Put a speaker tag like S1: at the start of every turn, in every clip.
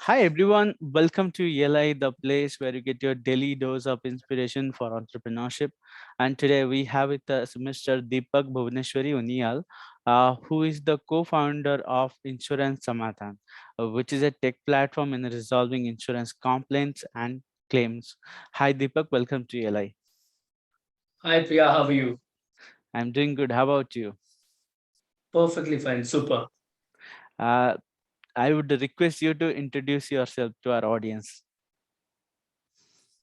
S1: Hi everyone, welcome to ELI, the place where you get your daily dose of inspiration for entrepreneurship. And today we have with us Mr. Deepak Bhuvneshwari Uniyal, who is the co-founder of Insurance Samadhan, which is a tech platform in resolving insurance complaints and claims. Hi Deepak, welcome to ELI.
S2: Hi Priya, how are you?
S1: I'm doing good. How about you?
S2: Perfectly fine, super.
S1: Uh, I would request you to introduce yourself to our audience.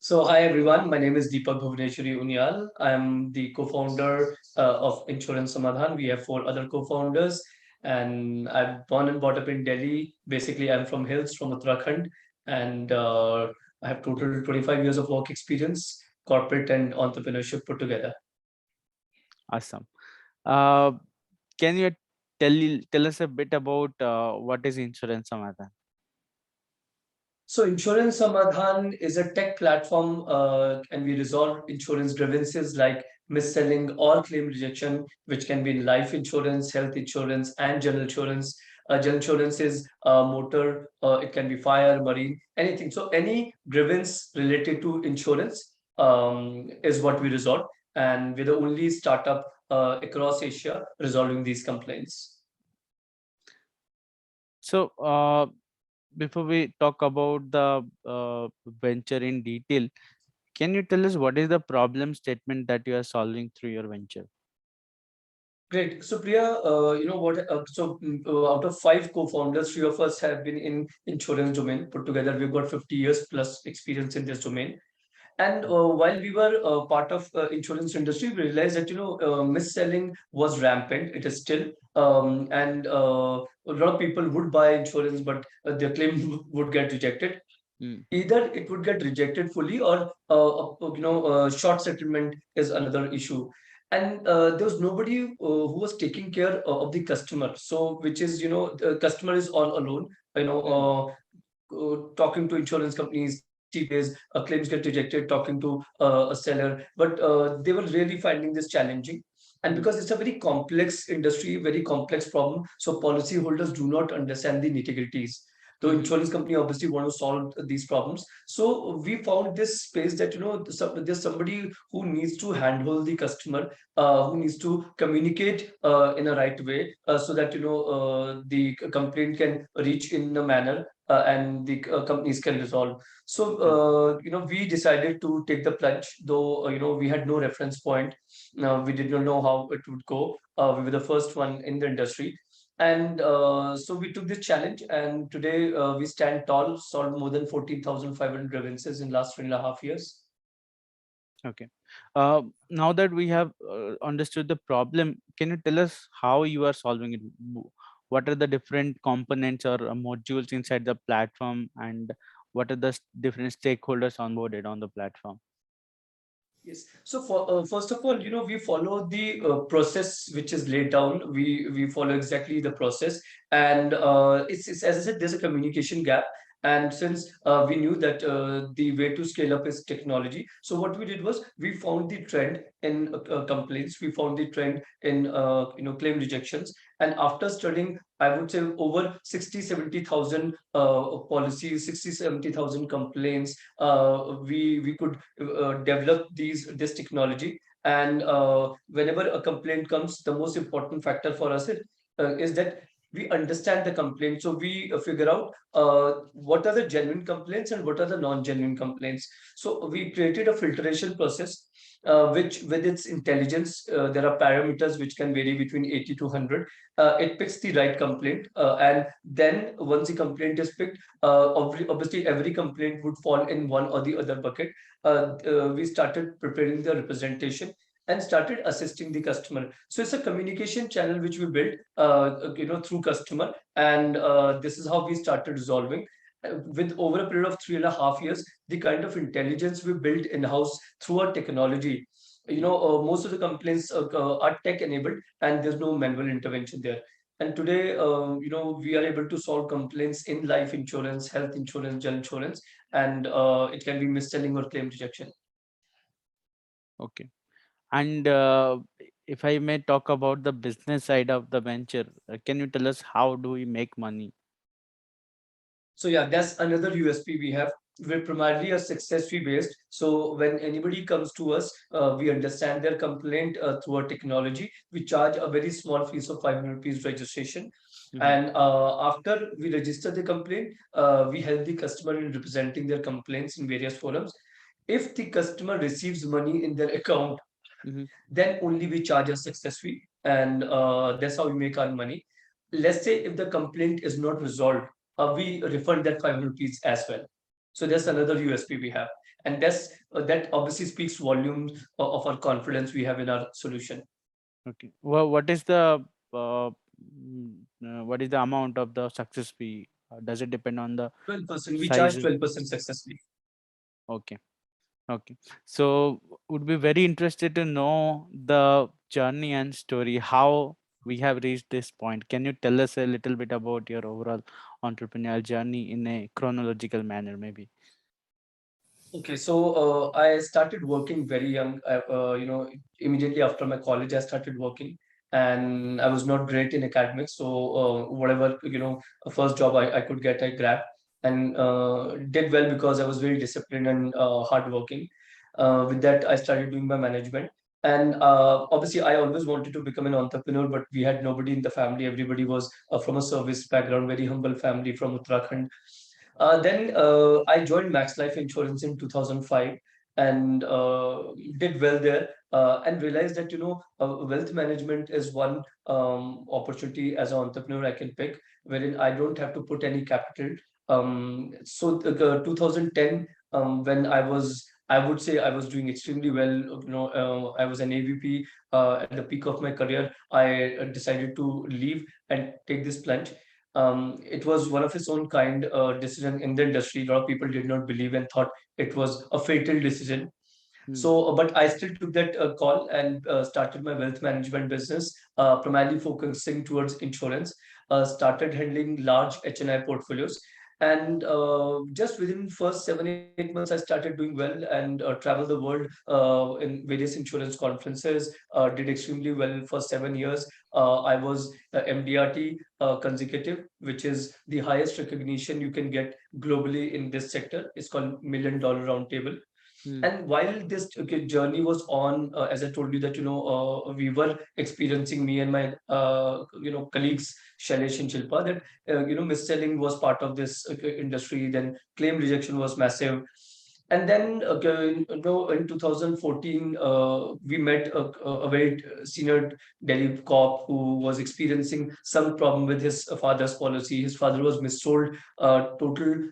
S2: So, hi everyone, my name is Deepak Bhuvneshwari Uniyal. I am the co-founder of Insurance Samadhan. We have four other co-founders, and I'm born and brought up in Delhi. Basically, I'm from Hills, from Uttarakhand, and I have total 25 years of work experience, corporate and entrepreneurship put together.
S1: Awesome. Uh, can you tell us a bit about what is Insurance Samadhan?
S2: So Insurance Samadhan is a tech platform, and we resolve insurance grievances like mis-selling or claim rejection, which can be in life insurance, health insurance, and general insurance. General insurance is motor, it can be fire, marine, anything. So any grievance related to insurance is what we resolve, and we're the only startup across Asia resolving these complaints.
S1: So, before we talk about the venture in detail, can you tell us what is the problem statement that you are solving through your venture?
S2: Great. So Priya, you know what? Out of five co-founders, three of us have been in insurance domain. Put together, we've got 50 years plus experience in this domain. And while we were part of insurance industry, we realized that mis-selling was rampant. It is still, and a lot of people would buy insurance, but their claim would get rejected.
S1: Mm,
S2: Either it would get rejected fully, or short settlement is another issue. And there was nobody who was taking care of the customer. So, which is, the customer is all alone.
S1: mm,
S2: Talking to insurance companies, 30 days, claims get rejected, talking to a seller. But they were really finding this challenging. And
S1: mm,
S2: because it's a very complex industry, very complex problem, so policyholders do not understand the nitty-gritties. The
S1: mhm,
S2: insurance company obviously want to solve these problems. So we found this space that there's somebody who needs to handhold the customer, who needs to communicate in a right way, so that the complaint can reach in a manner, and the companies can resolve. So
S1: mm.
S2: we decided to take the plunge, though we had no reference point. We did not know how it would go. We were the first one in the industry. And so we took this challenge, and today we stand tall, solved more than 14,500 grievances in last 3.5 years.
S1: Okay. Now that we have understood the problem, can you tell us how you are solving it? What are the different components or modules inside the platform, and what are the different stakeholders onboarded on the platform?
S2: Yes. So first of all, we follow the process which is laid down. We follow exactly the process, and it's as I said, there's a communication gap. And since we knew that the way to scale up is technology, so what we did was we found the trend in complaints. We found the trend in claim rejections, and after studying, I would say over 60, 70,000 policies, 60, 70,000 complaints, we could develop this technology. And whenever a complaint comes, the most important factor for us is that we understand the complaint. So we figure out what are the genuine complaints and what are the non-genuine complaints. So we created a filtration process, which with its intelligence, there are parameters which can vary between 80 to 100. It picks the right complaint, and then once the complaint is picked, obviously every complaint would fall in one or the other bucket. We started preparing the representation and started assisting the customer. So it's a communication channel which we built, through customer, and this is how we started resolving. With over a period of 3.5 years, the kind of intelligence we built in house through our technology. Most of the complaints are tech enabled, and there's no manual intervention there. And today, we are able to solve complaints in life insurance, health insurance, general insurance, and it can be mis-selling or claim rejection.
S1: Okay. And if I may talk about the business side of the venture, can you tell us how do we make money?
S2: So yeah, that's another USP we have. We're primarily a success fee based. So when anybody comes to us, we understand their complaint through our technology. We charge a very small fees of 500 rupees registration,
S1: Mhm.
S2: and after we register the complaint, we help the customer in representing their complaints in various forums. If the customer receives money in their account,
S1: Mhm.
S2: then only we charge a success fee, and that's how we make our money. Let's say if the complaint is not resolved, we refund that 500 rupees as well. So that's another USP we have, and that obviously speaks volumes of our confidence we have in our solution.
S1: Okay. Well, what is the amount of the success fee? Does it depend on the
S2: 12%. We charge
S1: size?
S2: 12% success fee.
S1: Okay. Okay. So would be very interested to know the journey and story, how we have reached this point. Can you tell us a little bit about your overall entrepreneurial journey in a chronological manner, maybe?
S2: Okay, so I started working very young. Immediately after my college, I started working, and I was not great in academics. So whatever first job I could get, I grabbed and did well because I was very disciplined and hardworking. With that, I started doing my management, and obviously, I always wanted to become an entrepreneur, but we had nobody in the family. Everybody was from a service background, very humble family from Uttarakhand. Then I joined Max Life Insurance in 2005 and did well there and realized that wealth management is one opportunity as an entrepreneur I can pick, wherein I don't have to put any capital. 2010, when I would say I was doing extremely well. I was an AVP at the peak of my career. I decided to leave and take this plunge. It was one of its own kind decision in the industry. A lot of people did not believe and thought it was a fatal decision.
S1: Hmm.
S2: So, but I still took that call and started my wealth management business, primarily focusing towards insurance. Started handling large HNI portfolios, and just within first 7 8 months, I started doing well and traveled the world in various insurance conferences. Did extremely well for 7 years. I was MDRT consecutive, which is the highest recognition you can get globally in this sector. It's called $1 million Roundtable.
S1: Hmm.
S2: And while this journey was on, as I told you that we were experiencing, me and my colleagues Shailesh and Shilpa, that mis-selling was part of this industry. Then claim rejection was massive. And then in 2014, we met a very senior Delhi cop who was experiencing some problem with his father's policy. His father was missold total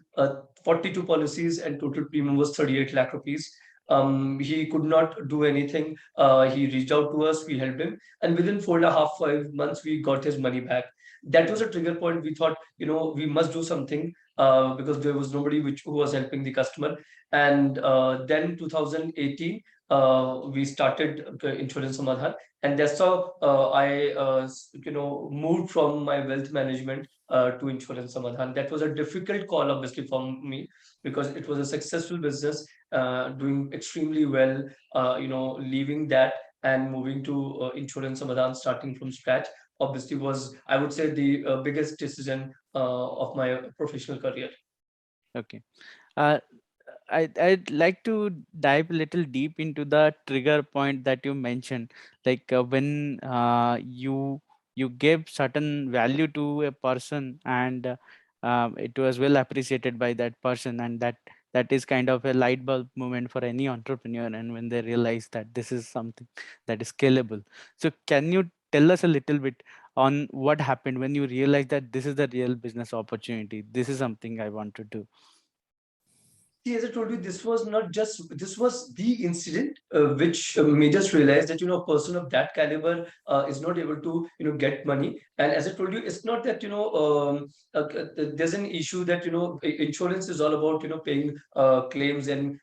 S2: 42 policies, and total premium was 38 lakh rupees. He could not do anything. He reached out to us, we helped him, and within 4.5 5 months, we got his money back. That was
S1: Hmm.
S2: a trigger point. We thought, we must do something because there was nobody who was helping the customer. And then 2018, we started Insurance Samadhan, and that's how moved from my wealth management to Insurance Samadhan. That was a difficult call, obviously, for me because it was a successful business, doing extremely well. Leaving that and moving to Insurance Samadhan, starting from scratch, obviously was, I would say, the biggest decision of my professional career.
S1: Okay. Uh, I'd like to dive a little deep into the trigger point that you mentioned, like when you gave certain value to a person, and it was well appreciated by that person, and that is kind of a light bulb moment for any entrepreneur, and when they realize that this is something that is scalable. So can you tell us a little bit on what happened when you realized that this is the real business opportunity, this is something I want to do?
S2: See, as I told you, this was the incident which made us realize that a person of that caliber is not able to get money. And as I told you, it's not that there's an issue that insurance is all about paying claims and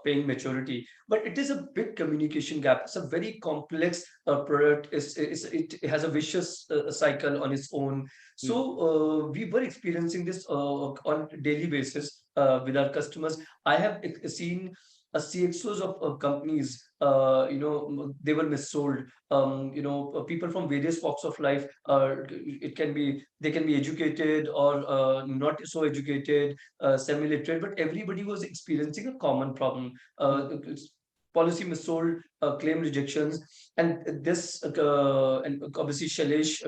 S2: paying maturity, but it is a big communication gap. It's a very complex product. It has a vicious cycle on its own. So
S1: Hmm.
S2: we were experiencing this on a daily basis with our customers. I have seen. CXOs of companies, they were missold. People from various walks of life, it can be, they can be educated or not so educated, semi-literate, but everybody was experiencing a common problem. Policy missold, claim rejections, and and obviously Shailesh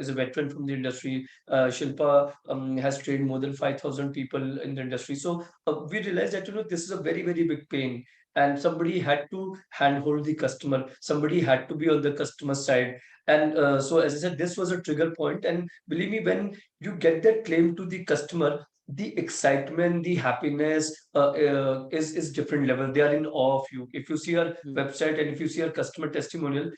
S2: is a veteran from the industry. Shilpa has trained more than 5,000 people in the industry. So we realized that this is a very very big pain, and somebody had to handhold the customer. Somebody had to be on the customer side. And so, as I said, this was a trigger point. And believe me, when you get that claim to the customer, the excitement, the happiness is different level. They are in awe of you. If you see our
S1: mm,
S2: website and if you see our customer testimonial,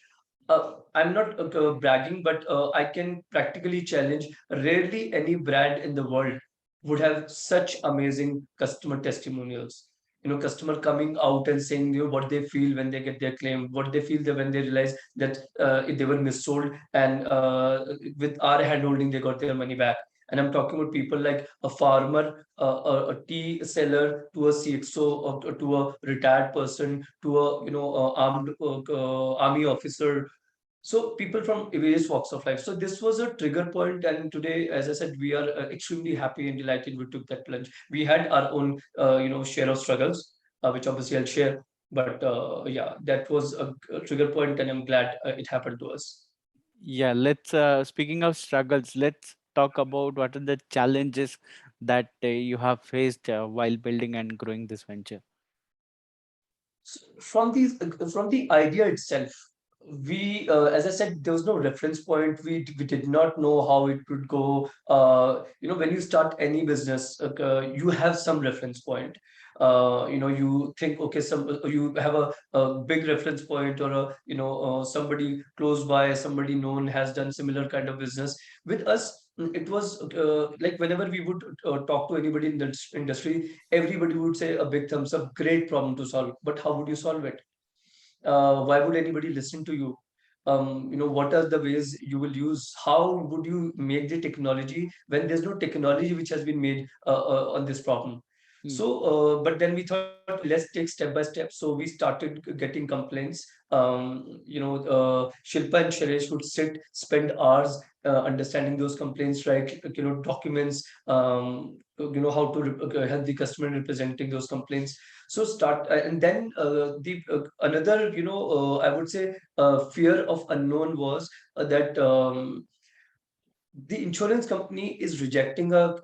S2: I'm not bragging, but I can practically challenge. Rarely any brand in the world would have such amazing customer testimonials. Customer coming out and saying what they feel when they get their claim, what they feel when they realize that they were missold, and with our hand holding they got their money back. And I'm talking about people like a farmer, a tea seller, to a CXO, or to a retired person, to a armed army officer. So people from various walks of life. So this was a trigger point, and today, as I said, we are extremely happy and delighted we took that plunge. We had our own, share of struggles, which obviously I'll share. But yeah, that was a trigger point, and I'm glad it happened to us.
S1: yeah, let's speaking of struggles, let's talk about what are the challenges that you have faced while building and growing this venture.
S2: From the idea itself, we, as I said, there was no reference point. We did not know how it would go. When you start any business, you have some reference point. You think, okay, you have a big reference point, or a somebody close by, somebody known has done similar kind of business. With us, it was like whenever we would talk to anybody in the industry, everybody would say a big thumbs up, great problem to solve. But how would you solve it? Why would anybody listen to you? What are the ways you will use? How would you make the technology when there's no technology which has been made on this problem?
S1: Hmm.
S2: So, but then we thought, let's take step by step. So we started getting complaints. Shilpa and Shailesh would spend hours understanding those complaints, right? Documents, how to help the customer in representing those complaints. So start, and then the another, I would say, fear of unknown was that the insurance company is rejecting a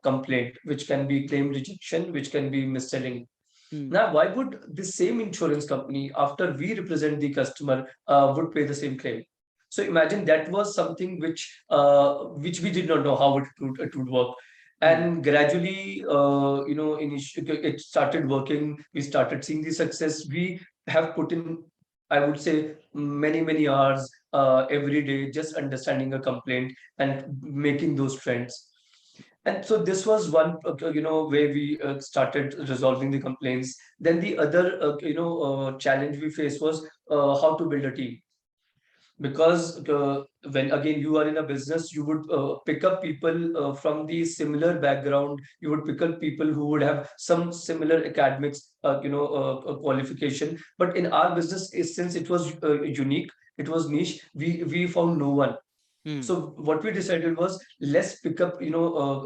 S2: complaint, which can be claim rejection, which can be mis-selling.
S1: Hmm.
S2: Now, why would the same insurance company, after we represent the customer, would pay the same claim? So imagine that was something which we did not know how it would work.
S1: Hmm.
S2: And gradually, it started working. We started seeing the success. We have put in, I would say, many many hours every day, just understanding a complaint and making those trends. And so this was one, way we started resolving the complaints. Then the other, challenge we faced was how to build a team. Because when again you are in a business, you would pick up people from the similar background. You would pick up people who would have some similar academics, qualification. But in our business, since it was unique, it was niche, we found no one.
S1: Hmm.
S2: So what we decided was, let's pick up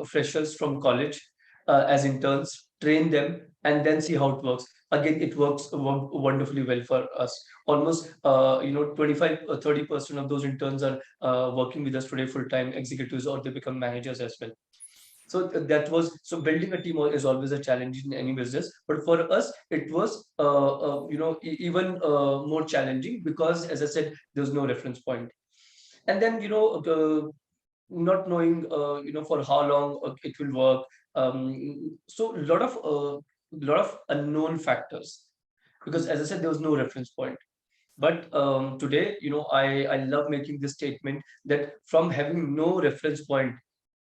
S2: freshers from college as interns, train them, and then see how it works. Again, it works wonderfully well for us. Almost 25 or 30% of those interns are working with us today full time executives, or they become managers as well. So that was, so building a team is always a challenge in any business, but for us it was even more challenging, because as I said, there was no reference point. And then not knowing for how long it will work. So a lot of unknown factors, because
S1: Hmm.
S2: as I said, there was no reference point. But today, I love making this statement, that from having no reference point,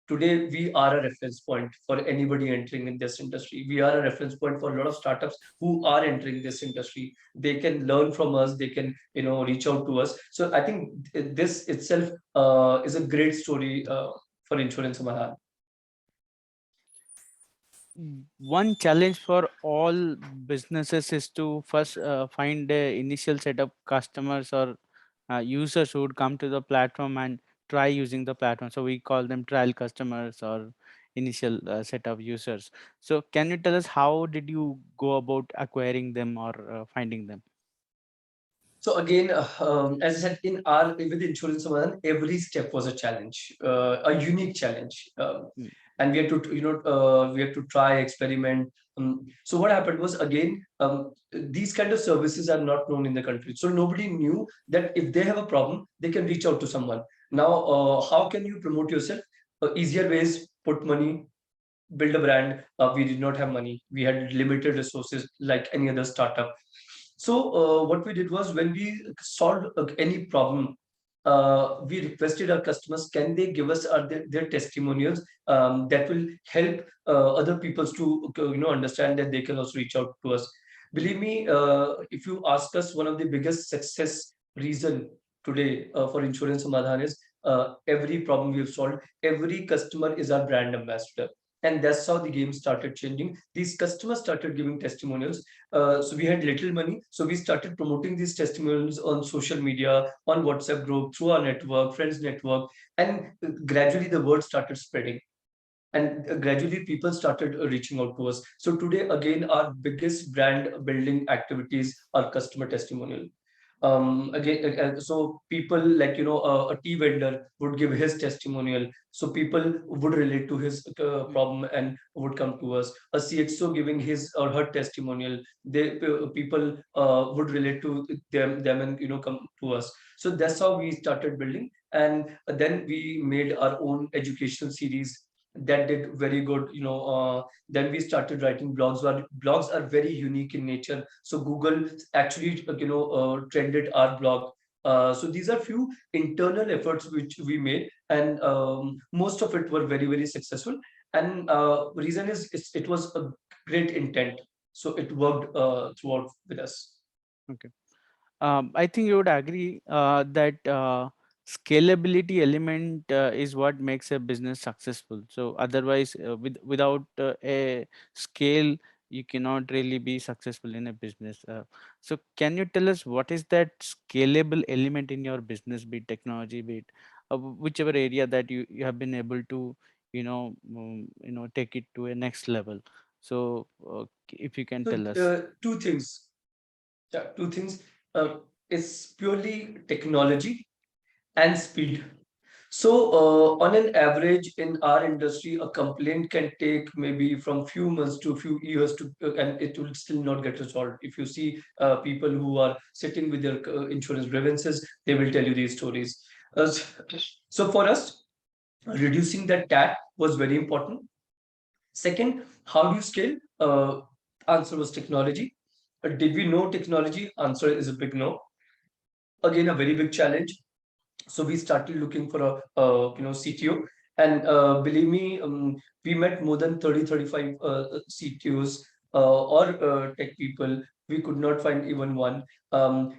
S2: today we are a reference point for anybody entering in this industry. We are a reference point for a lot of startups who are entering this industry. They can learn from us. They can reach out to us. So I think this itself is a great story for Insurance Samadhan.
S1: One challenge for all businesses is to first find a initial set of customers or users who would come to the platform and try using the platform. So we call them trial customers or initial set of users. So can you tell us how did you go about acquiring them or finding them?
S2: So again, as I said, in our with Insurance Samadhan, every step was a challenge, a unique challenge,
S1: Mm.
S2: and we had to, we had to try, experiment. So what happened was again, these kind of services are not known in the country, so nobody knew that if they have a problem, they can reach out to someone. Now, how can you promote yourself? Easier ways: put money, build a brand. We did not have money. We had limited resources like any other startup. So what we did was when we solved any problem, we requested our customers, can they give us their testimonials that will help other people to understand that they can also reach out to us. Believe me, if you ask us, one of the biggest success reason today for Insurance Samadhan is every problem we've solved, every customer is our brand ambassador. And that's how the game started changing. These customers started giving testimonials. So we had little money, so we started promoting these testimonials on social media, on WhatsApp group, through our network, friends network, and gradually the word started spreading. And gradually people started reaching out to us. So today, again, our biggest brand building activities are customer testimonial. Again, so people like a tea vendor would give his testimonial, so people would relate to his problem and would come to us. A CXO giving his or her testimonial, they people would relate to them and come to us. So that's how we started building, and then we made our own educational series that did very good. Then we started writing blogs. Blogs are very unique in nature, so Google actually trended our blog. So these are few internal efforts which we made, and most of it were very, very successful. And reason is it was a great intent, so it worked throughout with us.
S1: Okay. I think you would agree that scalability element is what makes a business successful. So otherwise, without a scale, you cannot really be successful in a business. So can you tell us what is that scalable element in your business, be it technology, be it whichever area that you have been able to, take it to a next level. So if you can
S2: So
S1: tell us.
S2: two things. Yeah, two things. Uh, it's purely technology and speed. So, on an average, in our industry, a complaint can take maybe from few months to few years to, and it will still not get resolved. If you see people who are sitting with their insurance grievances, they will tell you these stories. So, for us, reducing that TAT was very important. Second, how do you scale? Answer was technology. Did we know technology? Answer is a big no. Again, a very big challenge. So we started looking for a CTO, and believe me, we met more than 30-35 CTOs or tech people. We could not find even one.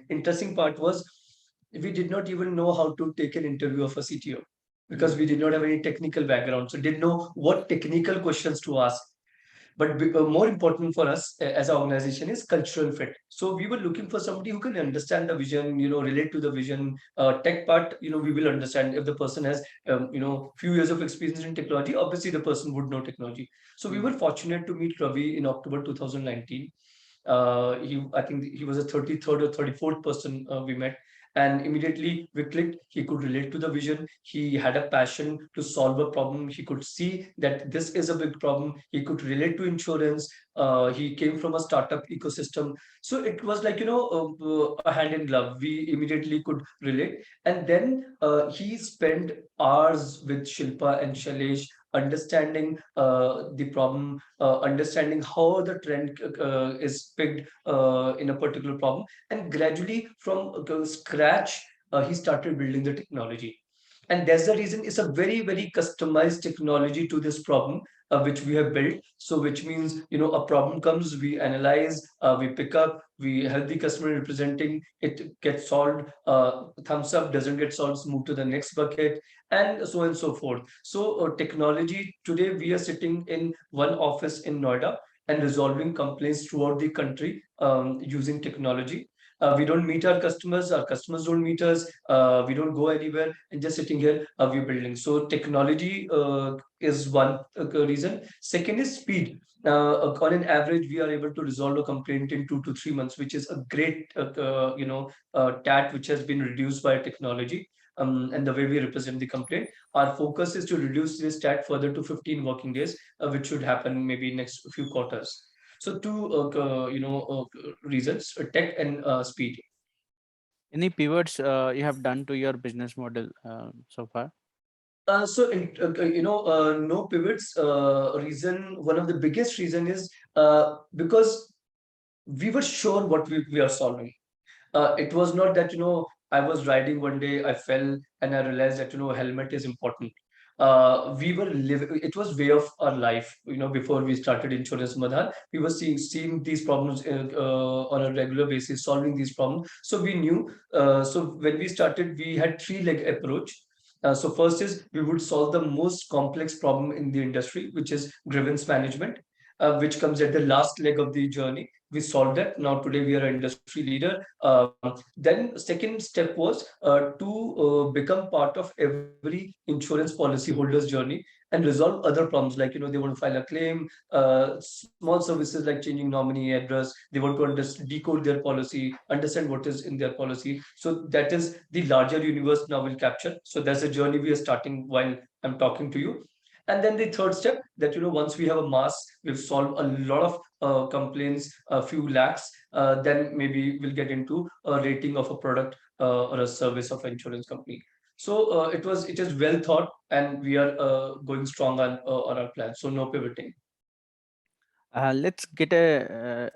S2: Interesting part was we did not even know how to take an interview of a CTO because
S1: Mm.
S2: we did not have any technical background, so didn't know what technical questions to ask. But more important for us as an organization is cultural fit. So we were looking for somebody who can understand the vision, relate to the vision. Tech part, we will understand if the person has, few years of experience in technology. Obviously, the person would know technology. So we were
S1: Mm.
S2: fortunate to meet Ravi in October 2019. I think he was a 33rd or 34th person we met, and immediately we clicked. He could relate to the vision. He had a passion to solve a problem. He could see that this is a big problem. He could relate to insurance. He came from a startup ecosystem, so it was like a hand in glove. We immediately could relate, and then he spent hours with Shilpa and Shailesh understanding the problem, understanding how the trend is picked in a particular problem, and gradually from scratch, he started building the technology. And that's the reason it's a very customized technology to this problem, which we have built. So which means, a problem comes, we analyze, we pick up, we help the customer representing it, gets solved, thumbs up, doesn't get solved, move to the next bucket, and so on and so forth. So technology, today we are sitting in one office in Noida and resolving complaints throughout the country, using technology. We don't meet our customers don't meet us, we don't go anywhere, and just sitting here, we're building. So technology is one reason. Second is speed. On an average, we are able to resolve a complaint in 2 to 3 months, which is a great, tat which has been reduced by technology. And the way we represent the complaint, our focus is to reduce this stat further to 15 working days, which should happen maybe next few quarters. So two, reasons: tech and speed.
S1: Any pivots you have done to your business model so far?
S2: No pivots. One of the biggest reason is because we were sure what we are solving. It was not that, I was riding one day, I fell, and I realized that, helmet is important. We were living, it was way of our life. Before we started Insurance Samadhan, we were seeing these problems on a regular basis, solving these problems. So we knew. So when we started, we had three-leg approach. So first is we would solve the most complex problem in the industry, which is grievance management, which comes at the last leg of the journey. We solved that. Now today we are an industry leader. Then second step was to become part of every insurance policyholder's journey and resolve other problems, like, they want to file a claim, small services like changing nominee address. They want to decode their policy, understand what is in their policy. So that is the larger universe now will capture. So that's a journey we are starting while I'm talking to you. And then the third step, that, once we have a mass, we've solved a lot of complaints, a few lakhs, then maybe we'll get into a rating of a product, or a service of an insurance company. So it is well thought, and we are going strong on our plan. So no pivoting.
S1: Let's get a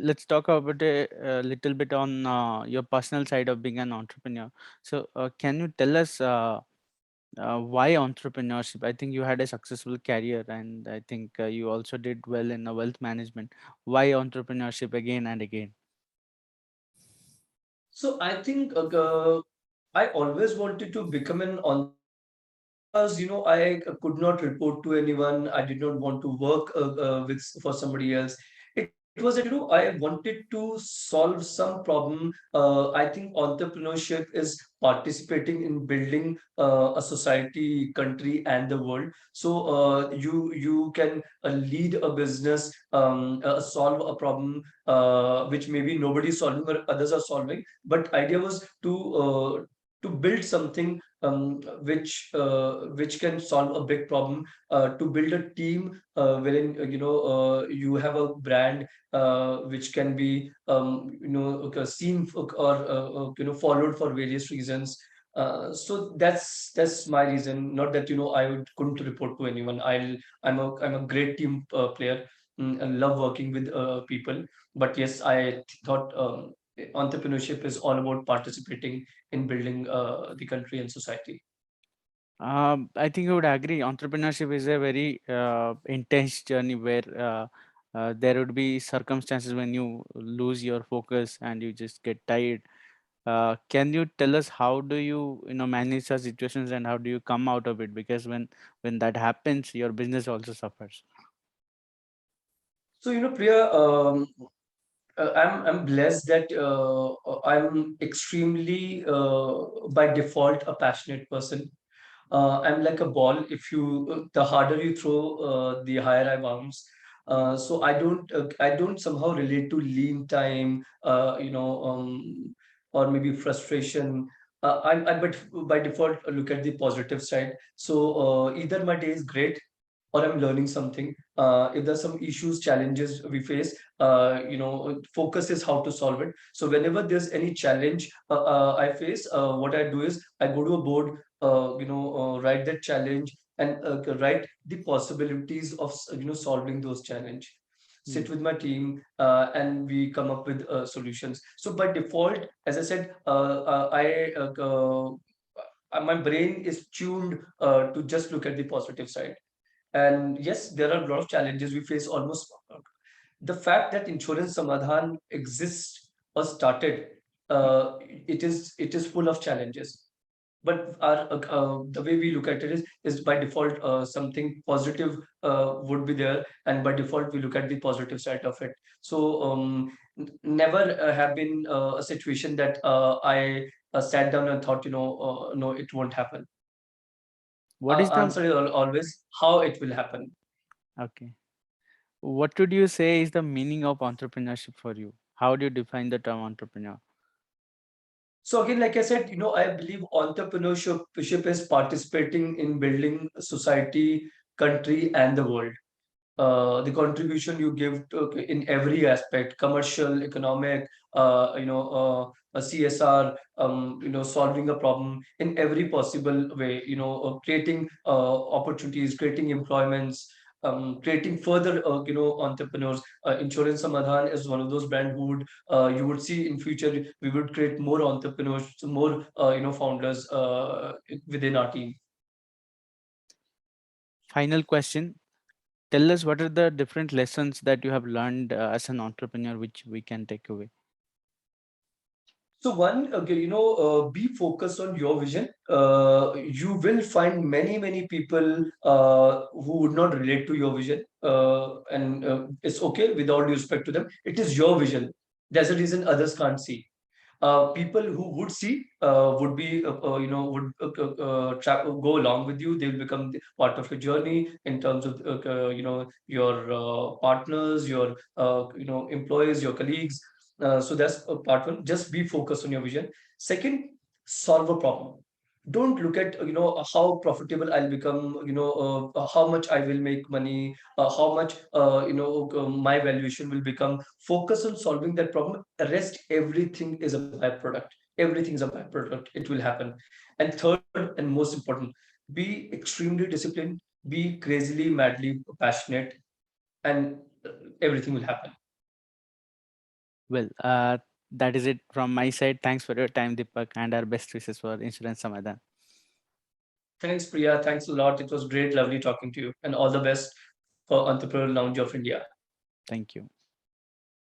S1: let's talk about a little bit on your personal side of being an entrepreneur. So, can you tell us why entrepreneurship? I think you had a successful career, and I think you also did well in wealth management. Why entrepreneurship again and again?
S2: So I think I always wanted to become an entrepreneur because, I could not report to anyone. I did not want to work with for somebody else. It was that, I wanted to solve some problem. I think entrepreneurship is participating in building a society, country, and the world. So you can lead a business, solve a problem which maybe nobody is solving or others are solving. But idea was to build something, which can solve a big problem, to build a team wherein, you have a brand which can be, okay, seen or followed for various reasons. So that's my reason. Not that, couldn't report to anyone. I'm a great team player. I love working with people. But yes, I thought entrepreneurship is all about participating in building the country and society.
S1: I think you would agree. Entrepreneurship is a very intense journey where there would be circumstances when you lose your focus and you just get tired. Can you tell us how do you manage such situations and how do you come out of it? Because when that happens, your business also suffers.
S2: So, Priya, I'm blessed that I'm extremely by default a passionate person. I'm like a ball. If you The harder you throw, the higher I bounce. So I don't somehow relate to lean time, or maybe frustration. But by default, look at the positive side. So either my day is great or I'm learning something. If there's some issues, challenges we face, focus is how to solve it. So whenever there's any challenge I face, what I do is I go to a board, write that challenge, and write the possibilities of solving those challenge. Sit
S1: Hmm.
S2: with my team, and we come up with solutions. So by default, as I said, My brain is tuned to just look at the positive side. And yes, there are a lot of challenges we face almost. The fact that Insurance Samadhan exists or started, it is full of challenges. But the way we look at it is by default something positive would be there, and by default we look at the positive side of it. So never have been a situation that I sat down and thought, no, it won't happen.
S1: What is the
S2: Answer is always how it will happen.
S1: okay? What would you say is the meaning of entrepreneurship for you? How do you define the term entrepreneur?
S2: So again, like I said, I believe entrepreneurship is participating in building society, country, and the world. The contribution you give to, in every aspect, commercial, economic, a CSR, solving a problem in every possible way, creating opportunities, creating employments, creating further, entrepreneurs. Insurance Samadhan is one of those brand who would you would see in future we would create more entrepreneurs, more founders within our team.
S1: Final question. Tell us what are the different lessons that you have learned as an entrepreneur, which we can take away.
S2: So one, okay, be focused on your vision. You will find many people who would not relate to your vision, and it's okay with all due respect to them. It is your vision. There's a reason others can't see. People who would see would be would go along with you. They will become part of your journey in terms of your partners, your employees, your colleagues. So that's part one. Just be focused on your vision. Second, solve a problem. Don't look at how profitable I'll become, how much I will make money, how much my valuation will become. Focus on solving that problem. Rest, everything is a byproduct. Everything is a byproduct. It will happen. And third and most important, be extremely disciplined, be crazily, madly passionate, and everything will happen.
S1: Well, that is it from my side. Thanks for your time, Deepak, and our best wishes for Insurance Samadhan.
S2: Thanks, Priya. Thanks a lot. It was great, lovely talking to you, and all the best for Entrepreneur Lounge of India.
S1: Thank you.